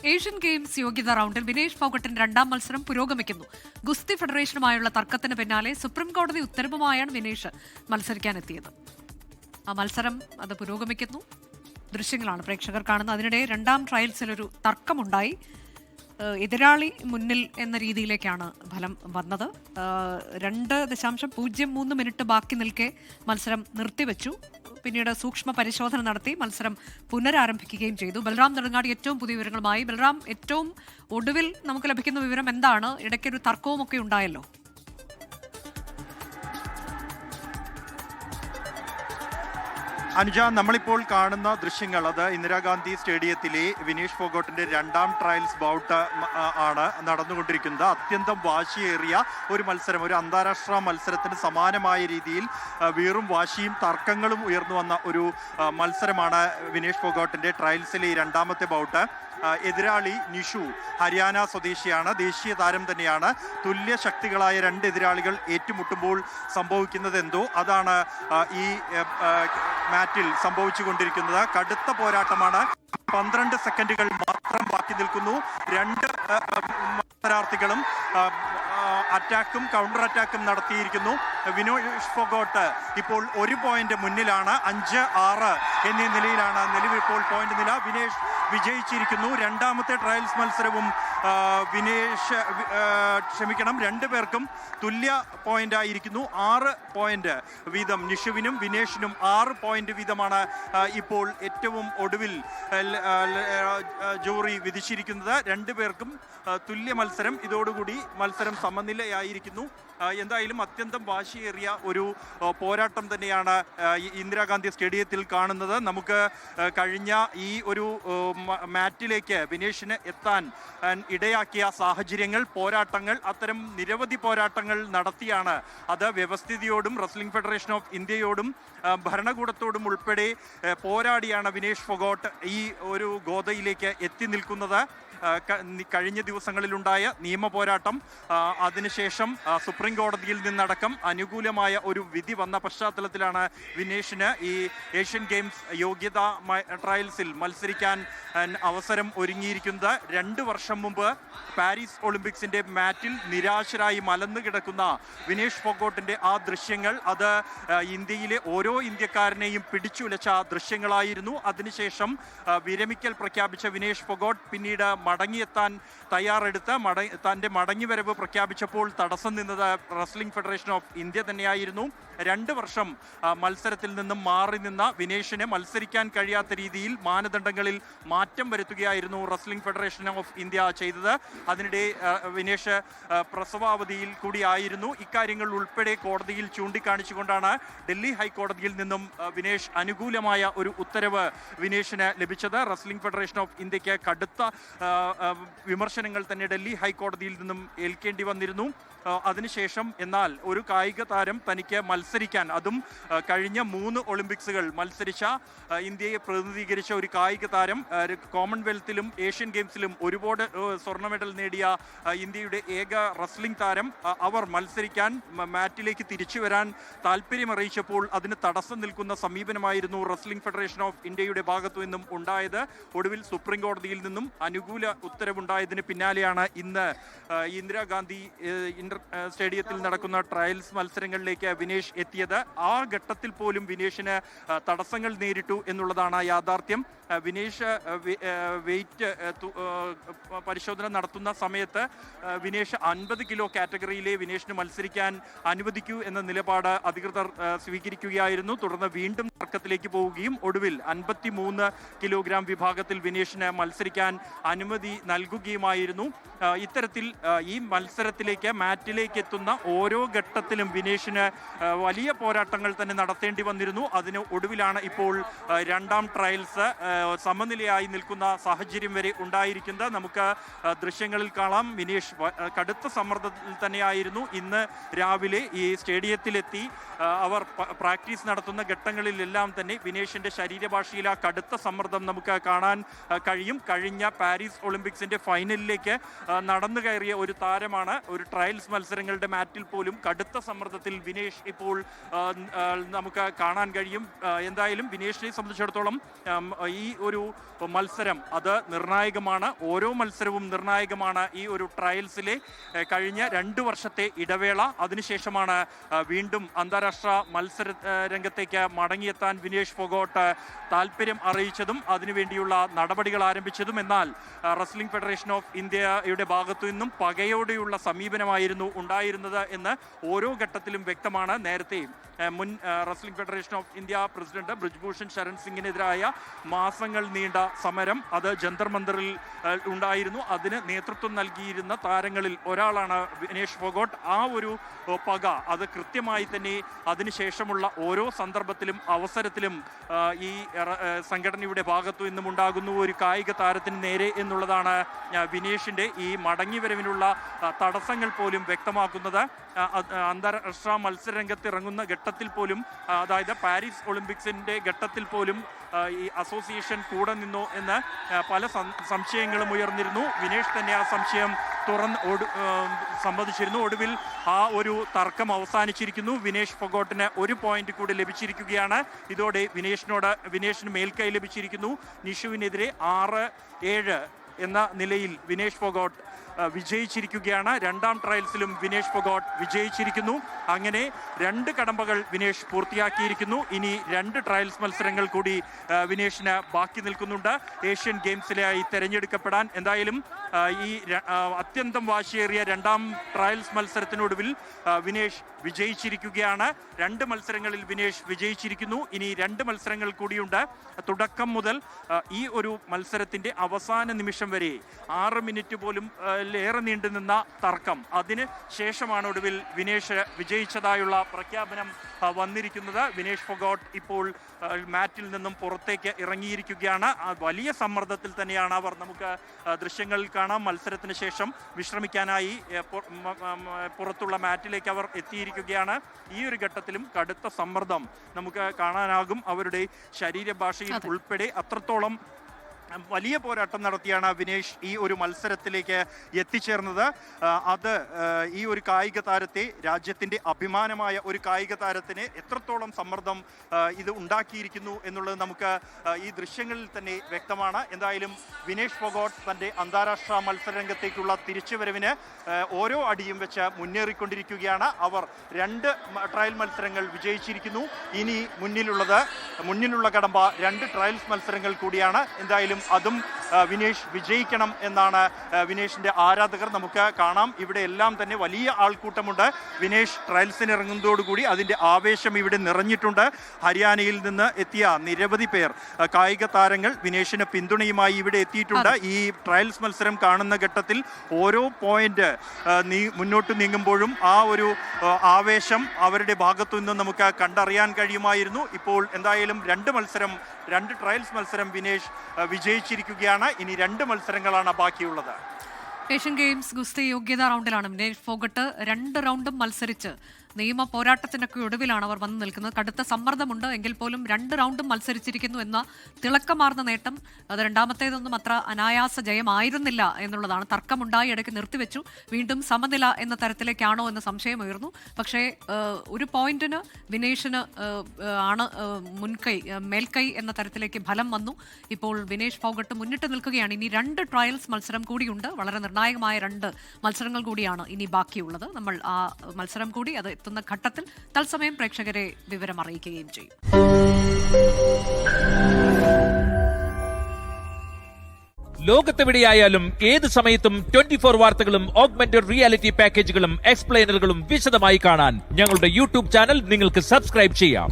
Asian games യോഗ്യതാ റൗണ്ടിൽ വിനേഷ് ഫോഗട്ടിന്റെ രണ്ടാം മത്സരം പുരോഗമിക്കുന്നു. ഗുസ്തി ഫെഡറേഷനുമായുള്ള തർക്കത്തിന് പിന്നാലെ സുപ്രീം കോടതി ഉത്തരവുമായാണ് വിനേഷ് മത്സരിക്കാനെത്തിയത്. ആ മത്സരം അത് പുരോഗമിക്കുന്നു. ദൃശ്യങ്ങളാണ് പ്രേക്ഷകർ കാണുന്നത്. അതിനിടെ രണ്ടാം ട്രയൽസിൽ ഒരു തർക്കമുണ്ടായി. എതിരാളി മുന്നിൽ എന്ന രീതിയിലേക്കാണ് ഫലം വന്നത്. 2.03 മിനിറ്റ് ബാക്കി നിൽക്കെ മത്സരം നിർത്തിവെച്ചു. പിന്നീട് സൂക്ഷ്മ പരിശോധന നടത്തി മത്സരം പുനരാരംഭിക്കുകയും ചെയ്തു. ബൽറാം നെടുങ്ങാടി ഏറ്റവും പുതിയ വിവരങ്ങളുമായി. ബൽറാം, ഏറ്റവും ഒടുവിൽ നമുക്ക് ലഭിക്കുന്ന വിവരം എന്താണ്? ഇടയ്ക്കൊരു തർക്കവും ഒക്കെ ഉണ്ടായല്ലോ. അനുജ, നമ്മളിപ്പോൾ കാണുന്ന ദൃശ്യങ്ങൾ അത് ഇന്ദിരാഗാന്ധി സ്റ്റേഡിയത്തിലെ വിനേഷ് ഫോഗട്ടിന്റെ രണ്ടാം ട്രയൽസ് ബൗട്ട് ആണ് നടന്നുകൊണ്ടിരിക്കുന്നത്. അത്യന്തം വാശിയേറിയ ഒരു മത്സരം, ഒരു അന്താരാഷ്ട്ര മത്സരത്തിന് സമാനമായ രീതിയിൽ വീറും വാശിയും തർക്കങ്ങളും ഉയർന്നു വന്ന ഒരു മത്സരമാണ് വിനേഷ് ഫോഗട്ടിന്റെ ട്രയൽസിലെ ഈ രണ്ടാമത്തെ ബൗട്ട്. എതിരാളി നിഷു ഹരിയാന സ്വദേശിയാണ്, ദേശീയ താരം തന്നെയാണ്. തുല്യ ശക്തികളായ രണ്ട് എതിരാളികൾ ഏറ്റുമുട്ടുമ്പോൾ സംഭവിക്കുന്നത് എന്തോ അതാണ് ഈ മാറ്റിൽ സംഭവിച്ചുകൊണ്ടിരിക്കുന്നത്. കടുത്ത പോരാട്ടമാണ്. 12 സെക്കൻഡുകൾ മാത്രം ബാക്കി നിൽക്കുന്നു. രണ്ട് മത്സരാർത്ഥികളും അറ്റാക്കും കൗണ്ടർ അറ്റാക്കും നടത്തിയിരിക്കുന്നു. വിനേഷ് ഫോഗട്ട് ഇപ്പോൾ 1 പോയിന്റ് മുന്നിലാണ്. 5-6 എന്നീ നിലയിലാണ് നിലവിൽ ഇപ്പോൾ പോയിന്റ് നില. വിനേഷ് വിജയിച്ചിരിക്കുന്നു. രണ്ടാമത്തെ ട്രയൽസ് മത്സരവും രണ്ടുപേർക്കും തുല്യ പോയിന്റ് ആയിരിക്കുന്നു. 6 പോയിന്റ് വീതം നിഷുവിനും വിനേഷിനും 6 പോയിന്റ് വീതമാണ് ഇപ്പോൾ ഏറ്റവും ഒടുവിൽ ജൂറി വിധിച്ചിരിക്കുന്നത്. രണ്ടുപേർക്കും തുല്യ മത്സരം. ഇതോടുകൂടി മത്സരം സമനിലയായിരിക്കുന്നു. എന്തായാലും അത്യന്തം വാശിയേറിയ ഒരു പോരാട്ടം തന്നെയാണ് ഇന്ദിരാഗാന്ധി സ്റ്റേഡിയത്തിൽ കാണുന്നത്. നമുക്ക് കഴിഞ്ഞ ഈ ഒരു മാറ്റിലേക്ക് വിനേഷിന് എത്താൻ ഇടയാക്കിയ സാഹചര്യങ്ങൾ, പോരാട്ടങ്ങൾ, അത്തരം നിരവധി പോരാട്ടങ്ങൾ നടത്തിയാണ് അത് വ്യവസ്ഥിതിയോടും റെസ്ലിംഗ് ഫെഡറേഷൻ ഓഫ് ഇന്ത്യയോടും ഭരണകൂടത്തോടും ഉൾപ്പെടെ പോരാടിയാണ് വിനേഷ് ഫോഗട്ട് ഈ ഒരു ഗോദയിലേക്ക് എത്തി നിൽക്കുന്നത്. കഴിഞ്ഞ ദിവസങ്ങളിലുണ്ടായ നിയമ പോരാട്ടം, അതിനുശേഷം സുപ്രീം കോടതിയിൽ നിന്നടക്കം അനുകൂലമായ ഒരു വിധി വന്ന പശ്ചാത്തലത്തിലാണ് വിനേഷിന് ഈ ഏഷ്യൻ ഗെയിംസ് യോഗ്യതാ ട്രയൽസിൽ മത്സരിക്കാൻ അവസരം ഒരുങ്ങിയിരിക്കുന്നത്. 2 വർഷം മുമ്പ് പാരീസ് ഒളിമ്പിക്സിന്റെ മാറ്റിൽ നിരാശരായി മലന്നു കിടക്കുന്ന വിനേഷ് ഫോഗട്ടിന്റെ ആ ദൃശ്യങ്ങൾ അത് ഇന്ത്യയിലെ ഓരോ ഇന്ത്യക്കാരനെയും പിടിച്ചുലച്ച ദൃശ്യങ്ങളായിരുന്നു. അതിനുശേഷം വിരമിക്കൽ പ്രഖ്യാപിച്ച വിനേഷ് ഫോഗട്ട് പിന്നീട് മടങ്ങിയെത്താൻ തയ്യാറെടുത്ത് തൻ്റെ മടങ്ങിവരവ് പ്രഖ്യാപിച്ചപ്പോൾ തടസ്സം നിന്നത് റെസ്ലിംഗ് ഫെഡറേഷൻ ഓഫ് ഇന്ത്യ തന്നെയായിരുന്നു. 2 വർഷം മത്സരത്തിൽ നിന്നും മാറി നിന്ന വിനേഷിന് മത്സരിക്കാൻ കഴിയാത്ത രീതിയിൽ മാനദണ്ഡങ്ങളിൽ മാറ്റം വരുത്തുകയായിരുന്നു റെസ്ലിംഗ് ഫെഡറേഷൻ ഓഫ് ഇന്ത്യ ചെയ്തത്. അതിനിടെ വിനേഷ് പ്രസവാവധിയിൽ കൂടിയായിരുന്നു. ഇക്കാര്യങ്ങൾ ഉൾപ്പെടെ കോടതിയിൽ ചൂണ്ടിക്കാണിച്ചുകൊണ്ടാണ് ഡൽഹി ഹൈക്കോടതിയിൽ നിന്നും വിനേഷ് അനുകൂലമായ ഒരു ഉത്തരവ് വിനേഷിന് ലഭിച്ചത്. റെസ്ലിംഗ് ഫെഡറേഷൻ ഓഫ് ഇന്ത്യക്ക് കടുത്ത വിമർശനങ്ങൾ തന്നെ ഡൽഹി ഹൈക്കോടതിയിൽ നിന്നും ഏൽക്കേണ്ടി വന്നിരുന്നു. അതിനുശേഷം എന്നാൽ ഒരു കായിക താരം തനിക്ക് മത്സരിക്കാൻ, അതും കഴിഞ്ഞ 3 ഒളിമ്പിക്സുകൾ മത്സരിച്ച ഇന്ത്യയെ പ്രതിനിധീകരിച്ച ഒരു കായിക താരം, കോമൺവെൽത്തിലും ഏഷ്യൻ ഗെയിംസിലും ഒരുപാട് സ്വർണ്ണ മെഡൽ നേടിയ ഇന്ത്യയുടെ ഏക റെസ്ലിംഗ് താരം, അവർ മത്സരിക്കാൻ മാറ്റിലേക്ക് തിരിച്ചു വരാൻ താല്പര്യമറിയിച്ചപ്പോൾ അതിന് തടസ്സം നിൽക്കുന്ന സമീപനമായിരുന്നു റെസ്ലിംഗ് ഫെഡറേഷൻ ഓഫ് ഇന്ത്യയുടെ ഭാഗത്തു നിന്നും ഉണ്ടായത്. ഒടുവിൽ സുപ്രീം കോടതിയിൽ നിന്നും അനുകൂല ഉത്തരവുണ്ടായതിന് പിന്നാലെയാണ് ഇന്ന് ഇന്ദിരാഗാന്ധി സ്റ്റേഡിയത്തിൽ നടക്കുന്ന ട്രയൽസ് മത്സരങ്ങളിലേക്ക് വിനേഷ് എത്തിയത്. ആ ഘട്ടത്തിൽ പോലും വിനേഷിന് തടസ്സങ്ങൾ നേരിട്ടു എന്നുള്ളതാണ് യാഥാർത്ഥ്യം. വിനേഷ് വെയിറ്റ് പരിശോധന നടത്തുന്ന സമയത്ത് വിനേഷ് 50 കിലോ കാറ്റഗറിയിലെ വിനേഷിന് മത്സരിക്കാൻ അനുവദിക്കൂ എന്ന നിലപാട് അധികൃതർ സ്വീകരിക്കുകയായിരുന്നു. തുടർന്ന് വീണ്ടും തർക്കത്തിലേക്ക് പോവുകയും ഒടുവിൽ 53 കിലോഗ്രാം വിഭാഗത്തിൽ വിനേഷിന് മത്സരിക്കാൻ അനുമതി നൽകുകയുമായിരുന്നു. ഇത്തരത്തിൽ ഈ മത്സരത്തിലേക്ക് മാറ്റിലേക്ക് എത്തുന്ന ഓരോ ഘട്ടത്തിലും വിനേഷിന് വലിയ പോരാട്ടങ്ങൾ തന്നെ നടത്തേണ്ടി വന്നിരുന്നു. അതിന് ഒടുവിലാണ് ഇപ്പോൾ രണ്ടാം ട്രയൽസ് സമനിലയായി നിൽക്കുന്ന സാഹചര്യം വരെ ഉണ്ടായിരിക്കുന്നത്. നമുക്ക് ദൃശ്യങ്ങളിൽ കാണാം. വിനേഷ് കടുത്ത സമ്മർദ്ദത്തിൽ തന്നെയായിരുന്നു. ഇന്ന് രാവിലെ ഈ സ്റ്റേഡിയത്തിലെത്തി അവർ പ്രാക്ടീസ് നടത്തുന്ന ഘട്ടങ്ങളിലെല്ലാം തന്നെ വിനേഷിന്റെ ശരീരഭാഷയിൽ ആ കടുത്ത സമ്മർദ്ദം നമുക്ക് കാണാൻ കഴിയും. കഴിഞ്ഞ പാരീസ് ഒളിമ്പിക്സിന്റെ ഫൈനലിലേക്ക് നടന്നു കയറിയ ഒരു താരമാണ്. ഒരു ട്രയൽസ് മത്സരങ്ങളുടെ മാറ്റിൽ പോലും കടുത്ത സമ്മർദ്ദത്തിൽ വിനേഷ് ഇപ്പോൾ നമുക്ക് കാണാൻ കഴിയും. എന്തായാലും വിനേഷിനെ സംബന്ധിച്ചിടത്തോളം ഈ ഒരു മത്സരം അത് നിർണായകമാണ്. ഓരോ മത്സരവും നിർണായകമാണ്. ഈ ഒരു ട്രയൽസിലെ കഴിഞ്ഞ 2 വർഷത്തെ ഇടവേള, അതിനുശേഷമാണ് വീണ്ടും അന്താരാഷ്ട്ര മത്സര രംഗത്തേക്ക് മടങ്ങിയെത്താൻ വിനേഷ് ഫോഗോട്ട് താല്പര്യം അറിയിച്ചതും അതിനുവേണ്ടിയുള്ള നടപടികൾ ആരംഭിച്ചതും. എന്നാൽ റെസ്ലിംഗ് ഫെഡറേഷൻ ഓഫ് ഇന്ത്യയുടെ ഭാഗത്തു നിന്നും പകയോടെയുള്ള സമീപനമായിരുന്നു ഉണ്ടായിരുന്നത് എന്ന് ഓരോ ഘട്ടത്തിലും വ്യക്തമാണ്. നേരത്തെ മുൻ wrestling federation of India president Brij Bhushan Sharan സിംഗിനെതിരായ മാസങ്ങൾ നീണ്ട സമരം അത് ജന്തർ മന്ദറിൽ ഉണ്ടായിരുന്നു. അതിന് നേതൃത്വം നൽകിയിരുന്ന താരങ്ങളിൽ ഒരാളാണ് വിനേഷ് ഫോഗോട്ട്. ആ ഒരു പക അത് കൃത്യമായി തന്നെ അതിനുശേഷമുള്ള ഓരോ സന്ദർഭത്തിലും അവസരത്തിലും ഈ സംഘടനയുടെ ഭാഗത്തു നിന്നും ഉണ്ടാകുന്നു ഒരു കായിക താരത്തിന് നേരെ എന്നുള്ളതാണ് വിനേഷിന്റെ ഈ മടങ്ങിവരവിനുള്ള തടസ്സങ്ങൾ പോലും വ്യക്തമാക്കുന്നത്. അന്താരാഷ്ട്ര മത്സരരംഗത്ത് ഇറങ്ങുന്ന ഘട്ടത്തിൽ പോലും, അതായത് പാരീസ് ഒളിമ്പിക്സിന്റെ ഘട്ടത്തിൽ പോലും ഈ അസോസിയേഷൻ കൂടെ നിന്നോ എന്ന് പല സംശയങ്ങളും ഉയർന്നിരുന്നു. വിനേഷ് തന്നെ ആ സംശയം സമ്മതിച്ചിരുന്നു. ഒടുവിൽ ആ ഒരു തർക്കം അവസാനിച്ചിരിക്കുന്നു. വിനേഷ് ഫോഗോട്ടിന് 1 പോയിന്റ് കൂടി ലഭിച്ചിരിക്കുകയാണ്. ഇതോടെ വിനേഷിന് മേൽക്കൈ ലഭിച്ചിരിക്കുന്നു. നിഷുവിനെതിരെ 6-7 എന്ന നിലയിൽ വിനേഷ് ഫോഗോട്ട് വിജയിച്ചിരിക്കുകയാണ്. 2ാം ട്രയൽസിലും വിനേഷ് ഫോഗോട്ട് വിജയിച്ചിരിക്കുന്നു. അങ്ങനെ 2 കടമ്പകൾ വിനേഷ് പൂർത്തിയാക്കിയിരിക്കുന്നു. ഇനി 2 ട്രയൽസ് മത്സരങ്ങൾ കൂടി വിനേഷിന് ബാക്കി നിൽക്കുന്നുണ്ട് ഏഷ്യൻ ഗെയിംസിലായി തെരഞ്ഞെടുക്കപ്പെടാൻ. എന്തായാലും ഈ അത്യന്തം വാശിയേറിയ 2ാം ട്രയൽസ് മത്സരത്തിനൊടുവിൽ വിനേഷ് വിജയിച്ചിരിക്കുകയാണ്. 2 മത്സരങ്ങളിൽ വിനേഷ് വിജയിച്ചിരിക്കുന്നു. ഇനി 2 മത്സരങ്ങൾ കൂടിയുണ്ട്. തുടക്കം മുതൽ ഈ ഒരു മത്സരത്തിന്റെ അവസാന നിമിഷം വരെ 6 മിനിറ്റ് പോലും ഏറെ നീണ്ടു നിന്ന തർക്കം, അതിന് ശേഷമാണ് ഒടുവിൽ വിനേഷ് വിജയിച്ചതായുള്ള പ്രഖ്യാപനം വന്നിരിക്കുന്നത്. വിനേഷ് ഫോഗോട്ട് ഇപ്പോൾ മാറ്റിൽ നിന്നും പുറത്തേക്ക് ഇറങ്ങിയിരിക്കുകയാണ്. വലിയ സമ്മർദ്ദത്തിൽ തന്നെയാണ് അവർ. നമുക്ക് ദൃശ്യങ്ങളിൽ കാണാം. മത്സരത്തിന് ശേഷം വിശ്രമിക്കാനായി പുറത്തുള്ള മാറ്റിലേക്ക് അവർ എത്തിയിരിക്കുകയാണ്. ഈ ഒരു ഘട്ടത്തിലും കടുത്ത സമ്മർദ്ദം നമുക്ക് കാണാനാകും. അവരുടെ ശരീരഭാഷയിൽ ഉൾപ്പെടെ അത്രത്തോളം വലിയ പോരാട്ടം നടത്തിയാണ് വിനേഷ് ഈ ഒരു മത്സരത്തിലേക്ക് എത്തിച്ചേർന്നത്. അത് ഈ ഒരു കായിക താരത്തെ, രാജ്യത്തിൻ്റെ അഭിമാനമായ ഒരു കായിക താരത്തിന് എത്രത്തോളം സമ്മർദ്ദം ഇത് ഉണ്ടാക്കിയിരിക്കുന്നു എന്നുള്ളത് നമുക്ക് ഈ ദൃശ്യങ്ങളിൽ തന്നെ വ്യക്തമാണ്. എന്തായാലും വിനേഷ് ഫോഗോട്ട് തൻ്റെ അന്താരാഷ്ട്ര മത്സരരംഗത്തേക്കുള്ള തിരിച്ചുവരവിന് ഓരോ അടിയും വെച്ച് മുന്നേറിക്കൊണ്ടിരിക്കുകയാണ്. അവർ 2 ട്രയൽ മത്സരങ്ങൾ വിജയിച്ചിരിക്കുന്നു. ഇനി മുന്നിലുള്ള കടമ്പ 2 ട്രയൽസ് മത്സരങ്ങൾ കൂടിയാണ്. എന്തായാലും അതും വിനേഷ് വിജയിക്കണം എന്നാണ് വിനേഷിന്റെ ആരാധകർ. നമുക്ക് കാണാം, ഇവിടെ എല്ലാം തന്നെ വലിയ ആൾക്കൂട്ടമുണ്ട്. വിനേഷ് ട്രയൽസിന് ഇറങ്ങുന്നതോടുകൂടി അതിൻ്റെ ആവേശം ഇവിടെ നിറഞ്ഞിട്ടുണ്ട്. ഹരിയാനയിൽ നിന്ന് എത്തിയ നിരവധി പേർ, കായിക താരങ്ങൾ വിനേഷിന് പിന്തുണയുമായി ഇവിടെ എത്തിയിട്ടുണ്ട്. ഈ ട്രയൽസ് മത്സരം കാണുന്ന ഘട്ടത്തിൽ ഓരോ പോയിന്റ് മുന്നോട്ട് നീങ്ങുമ്പോഴും ആ ഒരു ആവേശം അവരുടെ ഭാഗത്തു നിന്ന് നമുക്ക് കണ്ടറിയാൻ കഴിയുമായിരുന്നു. ഇപ്പോൾ എന്തായാലും 2 ട്രയൽസ് മത്സരം വിനേഷ് വിജയിച്ചിരിക്കുകയാണ്. ഇനി 2 മത്സരങ്ങളാണ് ബാക്കിയുള്ളത്. ഏഷ്യൻ ഗെയിംസ് ഗുസ്തി യോഗ്യതാ റൗണ്ടിലാണ് വിനേഷ് ഫോഗട്ട് 2 റൗണ്ടും മത്സരിച്ച് നിയമ പോരാട്ടത്തിനൊക്കെ ഒടുവിലാണ് അവർ വന്നു നിൽക്കുന്നത്. കടുത്ത സമ്മർദ്ദമുണ്ട് എങ്കിൽ പോലും 2 റൗണ്ടും മത്സരിച്ചിരിക്കുന്നു എന്ന തിളക്കമാർന്ന നേട്ടം. അത് 2ാമത്തേതൊന്നും അത്ര അനായാസ ജയമായിരുന്നില്ല എന്നുള്ളതാണ്. തർക്കമുണ്ടായി, ഇടയ്ക്ക് നിർത്തിവെച്ചു, വീണ്ടും സമനില എന്ന തരത്തിലേക്കാണോ എന്ന സംശയമായിരുന്നു. പക്ഷേ 1 പോയിന്റിന് വിനേഷിന് ആണ് മേൽക്കൈ എന്ന തരത്തിലേക്ക് ഫലം വന്നു. ഇപ്പോൾ വിനേഷ് ഫോഗട്ട് മുന്നിട്ട് നിൽക്കുകയാണ്. ഇനി 2 ട്രയൽസ് മത്സരം കൂടിയുണ്ട്. വളരെ നിർണായകമായ 2 മത്സരങ്ങൾ കൂടിയാണ് ഇനി ബാക്കിയുള്ളത്. നമ്മൾ ആ മത്സരം കൂടി അത് എത്തുന്ന ഘട്ടത്തിൽ തത്സമയം പ്രേക്ഷകരെ വിവരം അറിയിക്കുകയും ചെയ്യും. ലോകത്തെവിടെയായാലും ഏത് സമയത്തും 24 വാർത്തകളും ഓഗ്മെന്റഡ് റിയാലിറ്റി പാക്കേജുകളും എക്സ്പ്ലെയിനറുകളും വിശദമായി കാണാൻ ഞങ്ങളുടെ യൂട്യൂബ് ചാനൽ നിങ്ങൾക്ക് സബ്സ്ക്രൈബ് ചെയ്യാം.